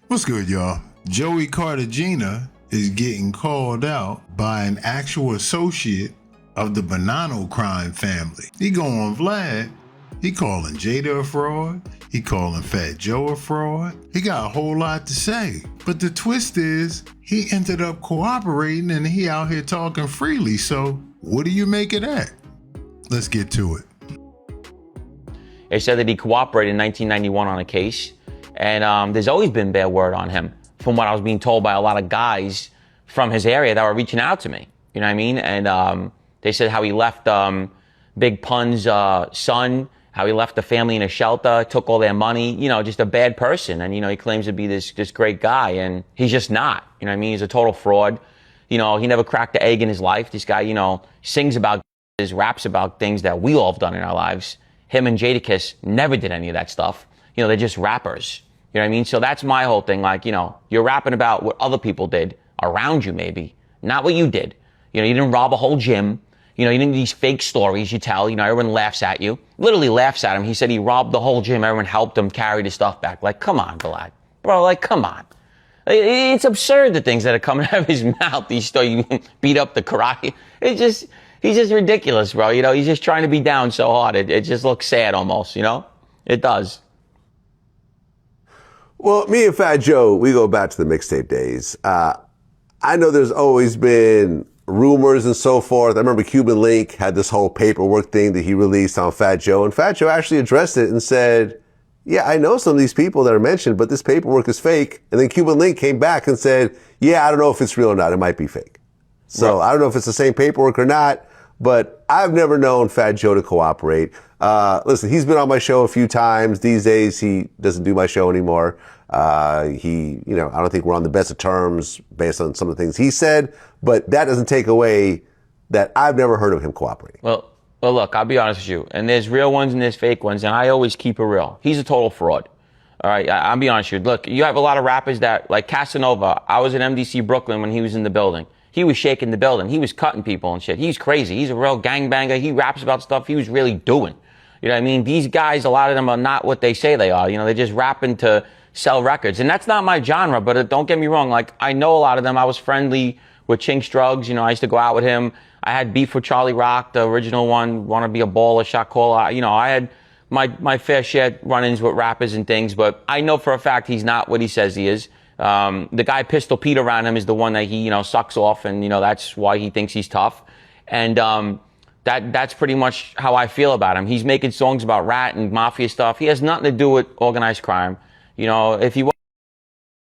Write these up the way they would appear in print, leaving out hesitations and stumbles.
What's good, y'all? Joey Cartagena is getting called out by an actual associate of the Bonanno crime family. He go on VLAD, he calling Jada a fraud, he calling Fat Joe a fraud. He got a whole lot to say. But the twist is, he ended up cooperating and he out here talking freely. So what do you make of that? Let's get to it. They said that he cooperated in 1991 on a case. And there's always been bad word on him, from what I was being told by a lot of guys from his area that were reaching out to me. You know what I mean? And they said how he left Big Pun's son, how he left the family in a shelter, took all their money, you know, just a bad person. And, you know, he claims to be this great guy, and he's just not. You know what I mean? He's a total fraud. You know, he never cracked an egg in his life. This guy, you know, sings about, raps about things that we all have done in our lives. Him and Jadakiss never did any of that stuff. You know, they're just rappers. You know what I mean? So that's my whole thing. Like, you know, you're rapping about what other people did around you, maybe, not what you did. You know, you didn't rob a whole gym. You know, you didn't these fake stories you tell. You know, everyone laughs at you. Literally laughs at him. He said he robbed the whole gym. Everyone helped him carry the stuff back. Like, come on, VLAD. Bro, like, come on. It's absurd, the things that are coming out of his mouth. He beat up the karate. He's just ridiculous, bro. You know, he's just trying to be down so hard. It just looks sad almost, you know? It does. Well, me and Fat Joe, we go back to the mixtape days. I know there's always been rumors and so forth. I remember Cuban Link had this whole paperwork thing that he released on Fat Joe, and Fat Joe actually addressed it and said, yeah, I know some of these people that are mentioned, but this paperwork is fake. And then Cuban Link came back and said, yeah, I don't know if it's real or not. It might be fake. So right. I don't know if it's the same paperwork or not, but I've never known Fat Joe to cooperate. Listen, he's been on my show a few times. These days, he doesn't do my show anymore. I don't think we're on the best of terms based on some of the things he said, but that doesn't take away that I've never heard of him cooperating. Well, look, I'll be honest with you. And there's real ones and there's fake ones, and I always keep it real. He's a total fraud. All right, I'll be honest with you. Look, you have a lot of rappers that, like Casanova. I was at MDC Brooklyn when he was in the building. He was shaking the building. He was cutting people and shit. He's crazy. He's a real gangbanger. He raps about stuff he was really doing. You know what I mean? These guys, a lot of them are not what they say they are. You know, they're just rapping to sell records. And that's not my genre, but don't get me wrong. Like, I know a lot of them. I was friendly with Chinks Drugs. You know, I used to go out with him. I had beef with Charlie Rock, the original one, want to be a baller, shot caller. You know, I had my fair share run-ins with rappers and things, but I know for a fact he's not what he says he is. The guy Pistol Pete around him is the one that he, you know, sucks off, and, you know, that's why he thinks he's tough. And that's pretty much how I feel about him. He's making songs about rat and mafia stuff. He has nothing to do with organized crime. You know, if he was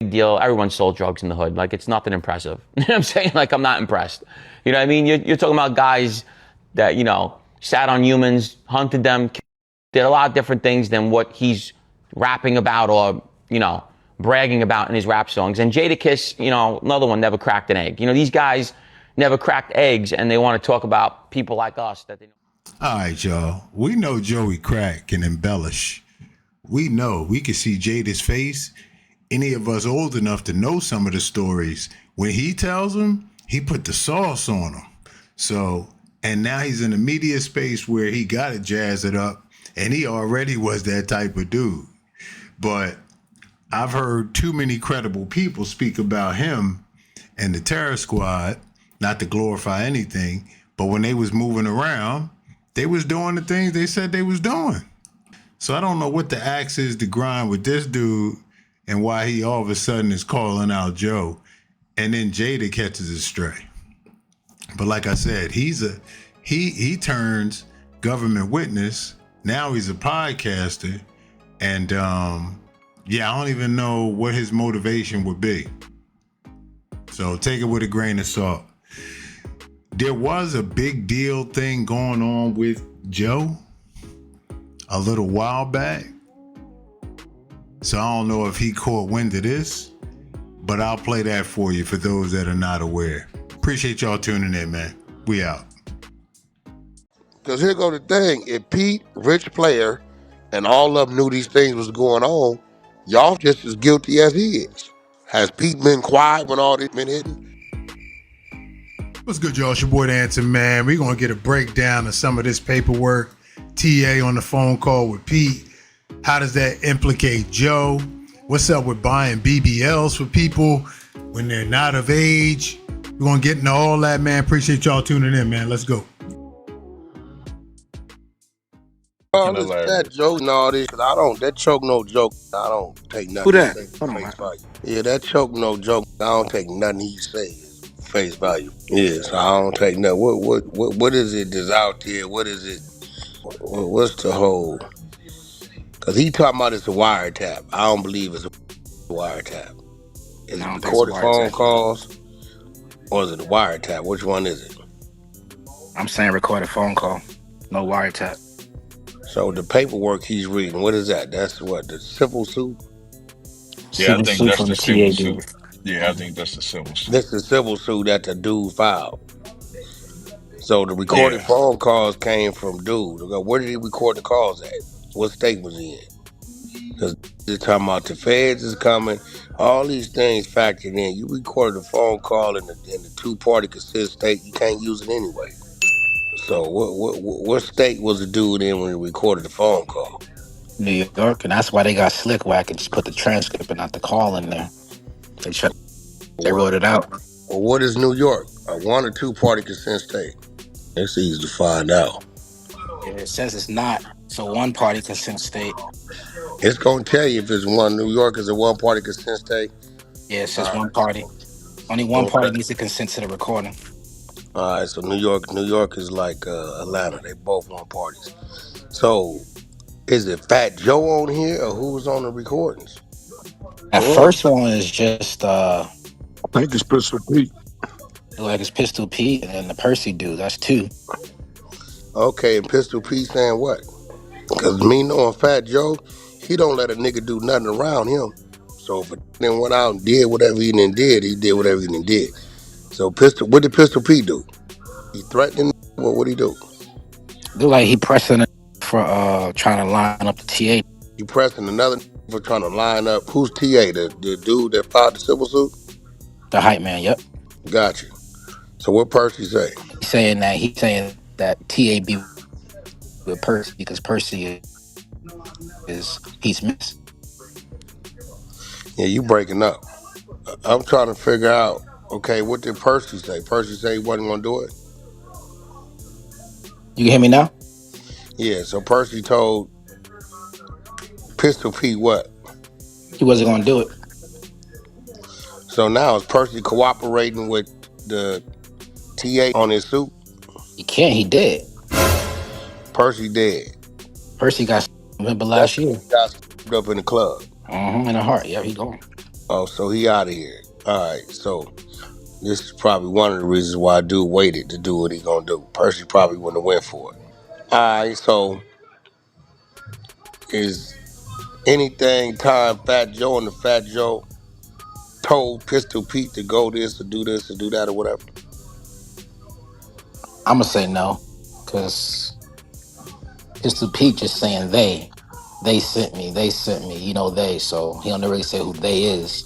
a big deal, everyone sold drugs in the hood. Like, it's nothing impressive. You know what I'm saying? Like, I'm not impressed. You know what I mean? You're talking about guys that, you know, sat on humans, hunted them, did a lot of different things than what he's rapping about or, you know, bragging about in his rap songs. And Jadakiss, you know, another one, never cracked an egg. You know, these guys never cracked eggs, and they want to talk about people like us that they know. All right, y'all. We know Joey Crack can embellish. We know. We can see Jada's face. Any of us old enough to know some of the stories, when he tells them, he put the sauce on them. So, and now he's in a media space where he got to jazz it up, and he already was that type of dude. But I've heard too many credible people speak about him and the Terror Squad, not to glorify anything, but when they was moving around, they was doing the things they said they was doing. So I don't know what the axe is to grind with this dude and why he all of a sudden is calling out Joe, and then Jada catches a stray. But like I said, he turns government witness. Now he's a podcaster, and yeah, I don't even know what his motivation would be. So take it with a grain of salt. There was a big deal thing going on with Joe a little while back. So I don't know if he caught wind of this, but I'll play that for you for those that are not aware. Appreciate y'all tuning in, man. We out. Because here go the thing. If Pete, Rich Player, and all of them knew these things was going on, y'all just as guilty as he is. Has Pete been quiet when all this been hitting? What's good, y'all? It's your boy, the Answer Man. We're going to get a breakdown of some of this paperwork. TA on the phone call with Pete. How does that implicate Joe? What's up with buying BBLs for people when they're not of age? We're going to get into all that, man. Appreciate y'all tuning in, man. Let's go. All this fat joke and all this, that choke no joke. I don't take Who nothing he that? say Hold on, face man. value. Yeah, that choke no joke. I don't take nothing he say face value. Yeah, so I don't take nothing. What is it that's out there? What is it? What's the whole? Because he talking about it's a wiretap. I don't believe it's a wiretap. Is I it don't think it's a recorded phone wiretap. calls or is it a wiretap? Which one is it? I'm saying recorded phone call, no wiretap. So the paperwork he's reading, what is that? That's what, the civil suit? Yeah, I Civil think suit that's from the the civil TA suit. dude. Yeah, I think that's the civil suit. This is the civil suit that the dude filed. So the recorded Yeah. phone calls came from dude. Where did he record the calls at? What state was he in? Because they're talking about the feds is coming. All these things factored in. You recorded a phone call in the two-party consent state. You can't use it anyway. So what state was the dude in when he recorded the phone call? New York, and that's why they got slick whack and just put the transcript and not the call in there. They What wrote it out. Well, what is New York? A one or two-party consent state? It's easy to find out. It says it's not. So one party consent state. It's gonna tell you if it's one. New York is a one-party consent state. Yeah, it says All one right. party. Only one party Okay. needs to consent to the recording. All right. So New York is like Atlanta. They both want parties. So is it Fat Joe on here or who's on the recordings? That first one is just I think it's Pistol Pete. like it's Pistol Pete and then the Percy dude. That's two. Okay, and Pistol Pete saying what? Because me knowing Fat Joe, he don't let a nigga do nothing around him. So if a then went out and did whatever he done did, he did whatever he done did. So what did Pistol Pete do? He threatened him? What he do? Look like he pressing it for trying to line up the TA. He pressing another for trying to line up. Who's TA? The dude that filed the civil suit? The hype man, yep. Got you. So what Percy say? He's saying that TAB with Percy because Percy is he's missed. Yeah, you breaking up. I'm trying to figure out, okay, what did Percy say? Percy say he wasn't gonna do it? You can hear me now? Yeah, so Percy told Pistol Pete what? He wasn't gonna do it. So now is Percy cooperating with the TA on his suit? He can't, he did. Percy dead. Percy got remember That's last because year. he got up in the club. In the heart. Yeah, he gone. Oh, so he out of here. All right, so this is probably one of the reasons why dude waited to do what he gonna do. Percy probably wouldn't have went for it. All right, so is anything time Fat Joe and the Fat Joe told Pistol Pete to go this or do this or do that or whatever? I'm gonna say no. Cause Pistol Pete just saying they sent me, they, so he don't really say who they is.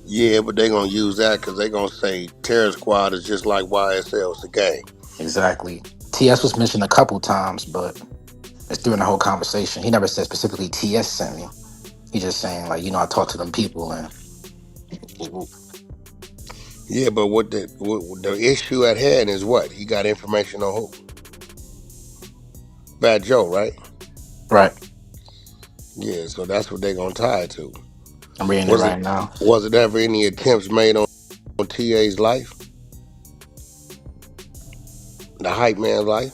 Yeah, but they gonna use that because they gonna say Terror Squad is just like YSL, it's a gang. Exactly. TS was mentioned a couple times, but it's during the whole conversation. He never said specifically TS sent me. He just saying like, I talked to them people and Yeah, but what the issue at hand is what? He got information on who? Fat Joe, right? right. Yeah, so that's what they gonna tie it to. I'm reading it Was it right now. was it ever any attempts made on TA's life? The hype man's life?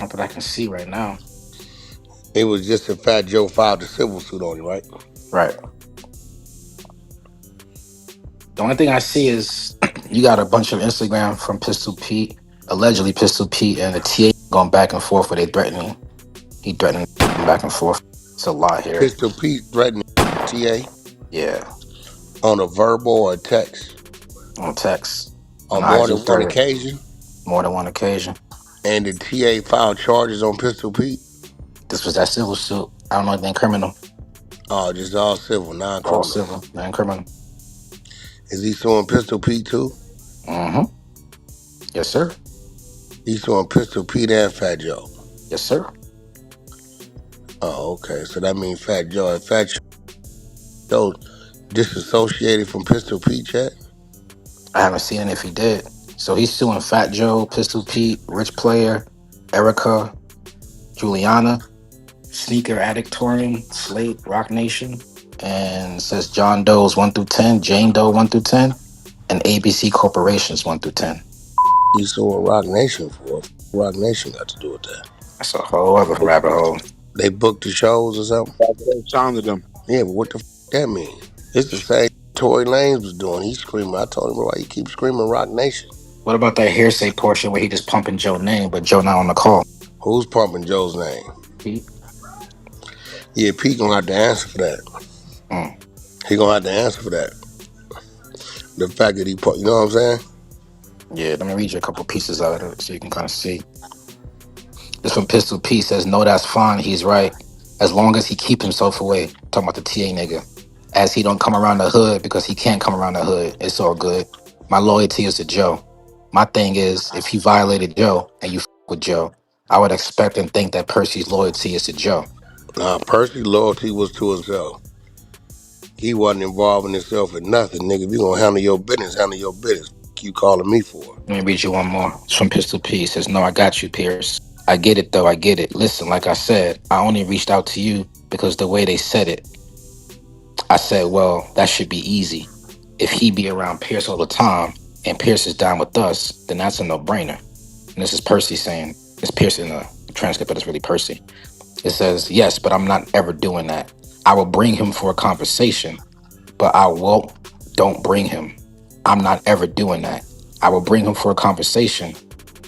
Not that I can see right now. It was just that Fat Joe filed the civil suit on him, right? Right. The only thing I see is you got a bunch of Instagram from Pistol Pete, allegedly Pistol Pete and the TA going back and forth where they threatening. He threatening them back and forth. It's a lot here. Pistol Pete threatened TA Yeah. on a verbal or a text On text. On on more IG than one story. occasion, More than one occasion. and the TA filed charges on Pistol Pete. This was that civil suit. I don't know anything criminal. Oh, just all civil, All non-criminal. civil, nothing criminal. Is he suing Pistol Pete too? Mm-hmm. Yes, sir. He's suing Pistol Pete and Fat Joe. Yes, sir. Oh, okay. So that means Fat Joe. And Fat Joe disassociated from Pistol Pete chat? I haven't seen it if he did. So he's suing Fat Joe, Pistol Pete, Rich Player, Erica, Juliana, Sneaker Addict Touring, Slate, Rock Nation, and it says John Doe's 1 through 10, Jane Doe 1 through 10, and ABC Corporations 1 through 10. He's suing Rock Nation for Rock Nation got to do with that. That's a whole other rabbit hole. They booked the shows or something? Sounded them. Yeah, but what the that mean? It's the same Tory Lanez was doing. He's screaming. I told him, why you keep screaming Rock Nation? What about that hearsay portion where he just pumping Joe's name, but Joe not on the call? Who's pumping Joe's name? Pete? Yeah, Pete gonna have to answer for that. Mm. He gonna have to answer for that. The fact that he put, you know what I'm saying? Yeah, let me read you a couple pieces out of it so you can kind of see. This from Pistol P says, no, that's fine. He's right. As long as he keep himself away. Talking about the TA nigga. As he don't come around the hood because he can't come around the hood. It's all good. My loyalty is to Joe. My thing is, if he violated Joe and you with Joe, I would expect and think that Percy's loyalty is to Joe. Nah, Percy's loyalty was to himself. He wasn't involving himself in nothing, nigga. If you gonna handle your business, handle your business. You calling me for it. Let me read you one more. It's from Pistol P. It says, no, I got you, Pierce. I get it, though. I get it. Listen, like I said, I only reached out to you because the way they said it, I said, well, that should be easy. If he be around Pierce all the time and Pierce is down with us, then that's a no-brainer. And this is Percy saying, it's Pierce in the transcript, but it's really Percy. It says, yes, but I'm not ever doing that. I will bring him for a conversation, but I won't, don't bring him. I'm not ever doing that. I will bring him for a conversation,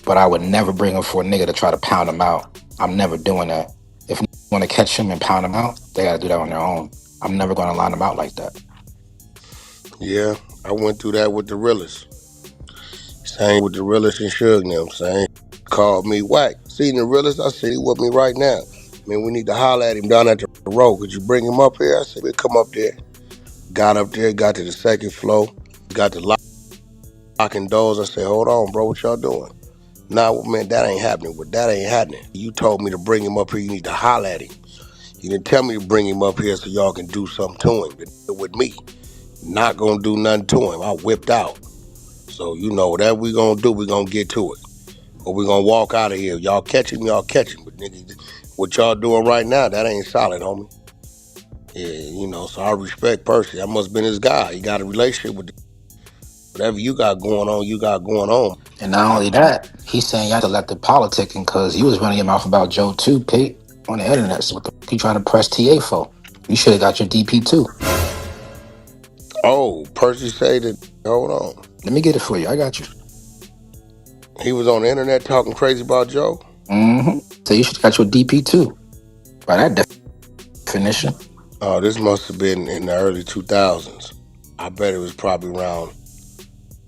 but I would never bring him for a nigga to try to pound him out. I'm never doing that. If niggas want to catch him and pound him out, they got to do that on their own. I'm never going to line him out like that. Yeah, I went through that with the realest. Same with the realest and Suge and them. Same. Called me whack. Seen the realest, I said, he with me right now. Man, we need to holler at him down at the road. Could you bring him up here? I said, we'll come up there. Got up there, got to the second floor, got the locking doors. I said, hold on, bro, what y'all doing? Nah, man, that ain't happening. But that ain't happening. You told me to bring him up here. You need to holler at him. You didn't tell me to bring him up here so y'all can do something to him. But with me, not gonna do nothing to him. I whipped out. So, you know, whatever we gonna do, we gonna get to it. Or we gonna walk out of here. Y'all catch him, y'all catch him. But nigga, what y'all doing right now, that ain't solid, homie. Yeah, you know, so I respect Percy. I must have been his guy. He got a relationship with whatever you got going on, you got going on. And not only that, he's saying you have to let the politicking because you was running your mouth about Joe too, Pete, on the internet. So what the f you trying to press TA for? You should have got your DP too. Oh, Percy say that, hold on. Let me get it for you. I got you. He was on the internet talking crazy about Joe? Mm-hmm. So you should have got your DP too. By that definition. Oh, this must have been in the early 2000s. I bet it was probably around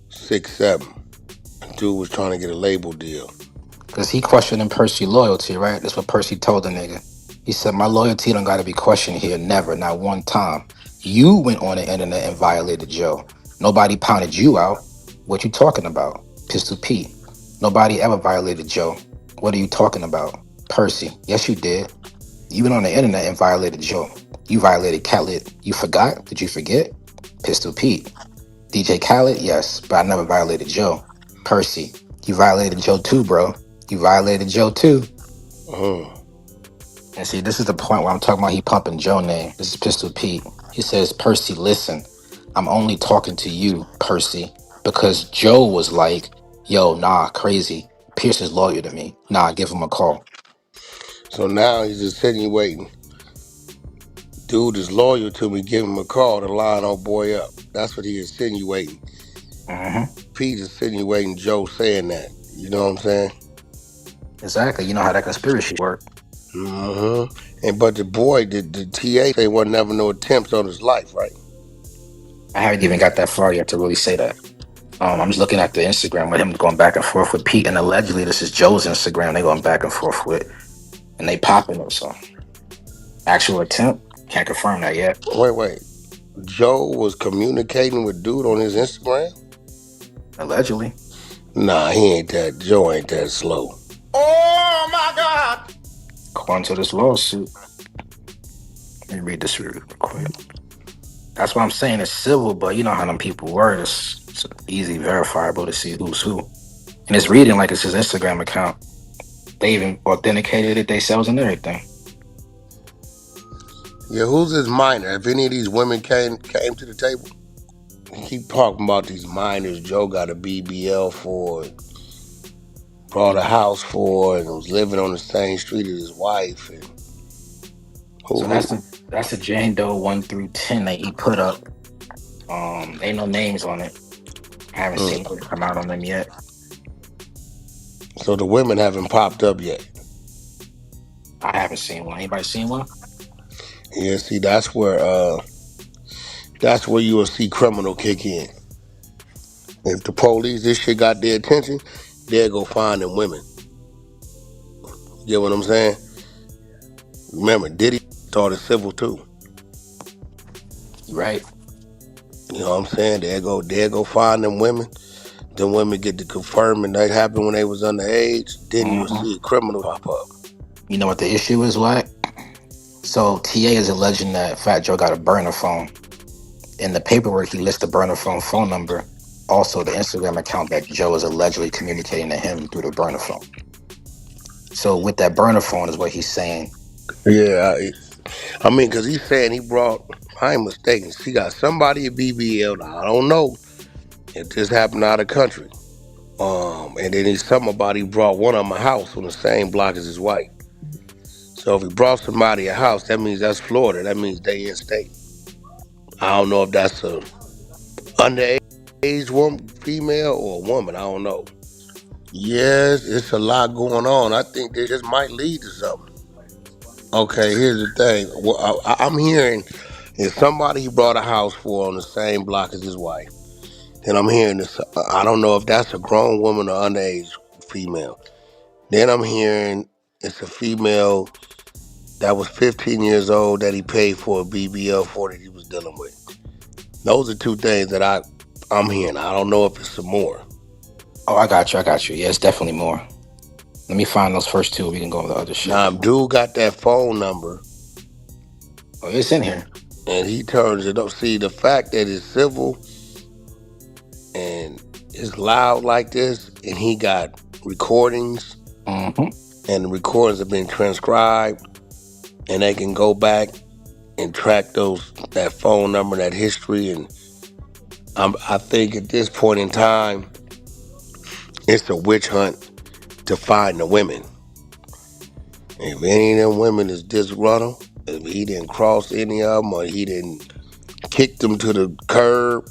6, 7. Dude was trying to get a label deal. Because he questioning Percy loyalty, right? That's what Percy told the nigga. He said, my loyalty don't got to be questioned here. Never, not one time. You went on the internet and violated Joe. Nobody pounded you out. What you talking about? Pistol P. Nobody ever violated Joe. What are you talking about? Percy. Yes, you did. You went on the internet and violated Joe. You violated Khaled. You forgot? Did you forget? Pistol Pete. DJ Khaled? Yes, but I never violated Joe. Percy. You violated Joe too, bro. You violated Joe too. And see, this is the point where I'm talking about he pumping Joe name. This is Pistol Pete. He says, Percy, listen, I'm only talking to you, Percy, because Joe was like, yo, nah, crazy. Pierce is loyal to me. Nah, give him a call. So now he's insinuating, dude is loyal to me, give him a call to line old boy up. That's what he insinuating. Mm-hmm. Pete insinuating Joe saying that. You know what I'm saying? Exactly. You know how that conspiracy work. And but the boy, the TA say wasn't never no attempts on his life, right? I haven't even got that far yet to really say that. I'm just looking at the Instagram with him going back and forth with Pete, and allegedly this is Joe's Instagram. They going back and forth with, and they popping it. So actual attempt, can't confirm that yet. Wait. Joe was communicating with dude on his Instagram? Allegedly. Nah, he ain't that. Joe ain't that slow. According to this lawsuit. Let me read this real quick. That's what I'm saying. It's civil, but you know how them people word. It's easy verifiable to see who's who. And it's reading like it's his Instagram account. They even authenticated it themselves and everything. Yeah, who's this minor? If any of these women came to the table, keep talking about these minors. Joe got a BBL for, brought a house for, and was living on the same street as his wife. And So who? that's the Jane Doe 1 through 10 that he put up. Ain't no names on it. I haven't seen Mm. them come out on them yet. So the women haven't popped up yet. I haven't seen one. Anybody seen one? Yeah, see, that's where you will see criminal kick in. If the police, this shit got their attention, they'll go find them women. You get what I'm saying? Remember, Diddy started civil too. Right. You know what I'm saying? They'll go find them women. Them women get to confirm, and that happened when they was underage. Then you'll hmm see a criminal pop up. You know what the issue is, what? So TA is alleging that Fat Joe got a burner phone. In the paperwork, he lists the burner phone number. Also, the Instagram account that Joe is allegedly communicating to him through the burner phone. So with that burner phone is what he's saying. Yeah, I mean, because he's saying he brought, I ain't mistaken, he got somebody at BBL. Now, I don't know if this happened out of country. And then somebody brought one of my house on the same block as his wife. So if he brought somebody a house, that means that's Florida. That means they in state. I don't know if that's a underage woman, female, or a woman. I don't know. Yes, it's a lot going on. I think this might lead to something. Okay, here's the thing. Well, I'm hearing if somebody he brought a house for on the same block as his wife. Then I'm hearing this. I don't know if that's a grown woman or underage female. Then I'm hearing it's a female that was 15 years old that he paid for a BBL for that he was dealing with. Those are two things that I'm hearing. I don't know if it's some more. Oh, I got you. I got you. Yeah, it's definitely more. Let me find those first two. We can go over the other shit. Now, if dude got that phone number Oh, it's in here. and he turns it up. See, the fact that it's civil and it's loud like this, and he got recordings, hmm and the recordings have been transcribed, and they can go back and track that phone number, that history, and I think at this point in time, it's a witch hunt to find the women. If any of them women is disgruntled, if he didn't cross any of them or he didn't kick them to the curb,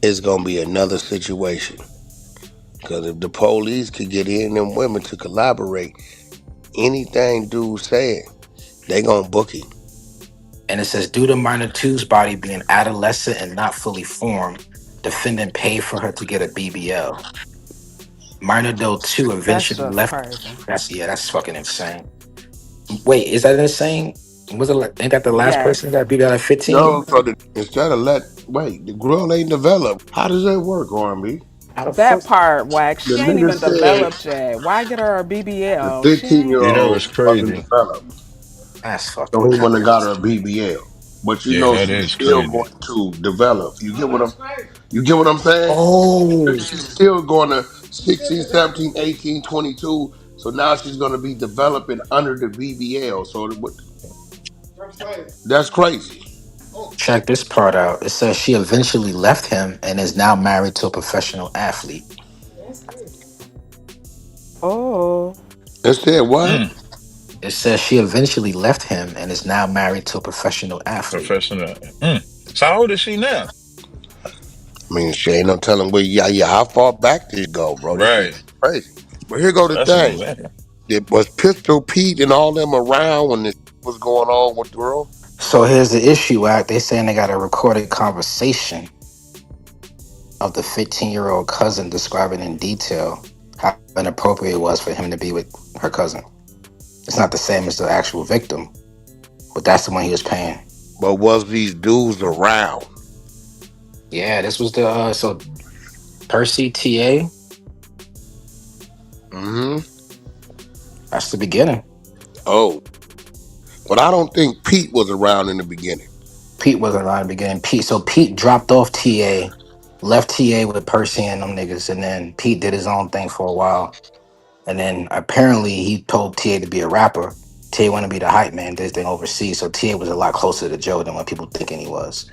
it's gonna be another situation. Because if the police could get in them women to collaborate, anything dude said, they gonna book him. And it says, due to minor two's body being adolescent and not fully formed, defendant paid for her to get a BBL. Minor Doe 2 That's eventually just left. crazy. That's fucking insane. Wait, is that insane? Was it ain't that the last person Yes. that beat out at 15? No, so instead of the grill ain't developed. How does that work, R&B? How the That fuck? part, Wax, The she ain't nigga even said developed yet. Why get her a the BBL? She 15 year ain't. You know it's old wasn't crazy. developed. That's So fucking he went and insane. got her a BBL. But you Yeah, know that she's is still crazy. going to develop. You get what I'm saying? Oh, She's still going to 16, 17, 18, 22. So now she's going to be developing under the BBL. So that's crazy. check this part out. It says she eventually left him and is now married to a professional athlete. Oh, It said what? Mm, It says she eventually left him and is now married to a professional athlete. professional. Mm. So how old is she now? I mean, she ain't no telling where, yeah, how far back this go, bro. This shit Right. crazy. But here go the That's thing. insane. It was Pistol Pete and all them around when this was going on with the girl. So here's the issue, Act. They saying they got a recorded conversation of the 15-year-old cousin describing in detail how inappropriate it was for him to be with her cousin. It's not the same as the actual victim, but that's the one he was paying. But was these dudes around? Yeah, this was the so Percy TA. Mm-hmm. That's the beginning. Oh. But I don't think Pete was around in the beginning. Pete wasn't around in the beginning. Pete dropped off TA, left TA with Percy and them niggas, and then Pete did his own thing for a while. And then apparently he told TA to be a rapper. TA wanted to be the hype man, did his thing overseas. So TA was a lot closer to Joe than what people thinking he was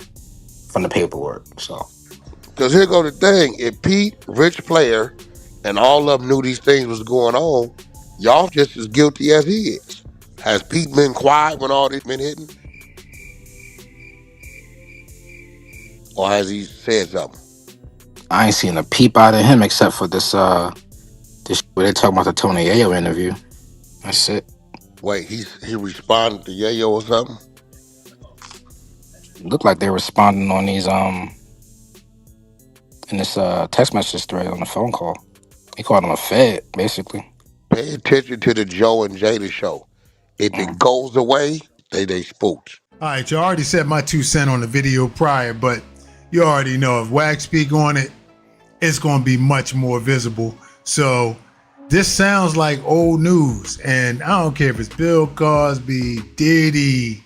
from the paperwork. So Because here go the thing. If Pete, rich player, and all of them knew these things was going on, y'all just as guilty as he is. Has Pete been quiet when all this been hitting? Or has he said something? I ain't seen a peep out of him except for this where they talking about the Tony Ayo interview. That's it. Wait, he responded to Yayo or something? Looked like they're responding on these in this text message thread on the phone call. He called him a fed, basically. Pay attention to the Joe and Jada show. If it goes away, they spooked. All right, you already said my 2 cents on the video prior, but you already know if Wax speak on it, it's going to be much more visible. So this sounds like old news, and I don't care if it's Bill Cosby, Diddy,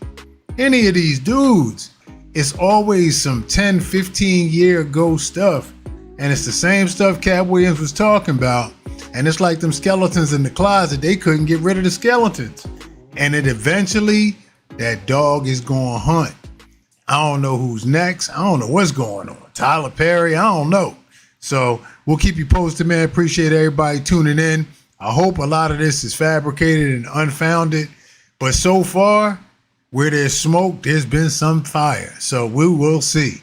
any of these dudes. It's always some 10, 15 year ago stuff, and it's the same stuff Cat Williams was talking about. And it's like them skeletons in the closet. They couldn't get rid of the skeletons, and it eventually, that dog is going to hunt. I don't know who's next. I don't know what's going on. Tyler Perry, I don't know. So we'll keep you posted, man. Appreciate everybody tuning in. I hope a lot of this is fabricated and unfounded. But so far, where there's smoke, there's been some fire. So we will see.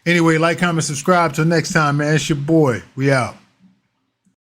Anyway, like, comment, subscribe. Till next time, man. It's your boy. We out.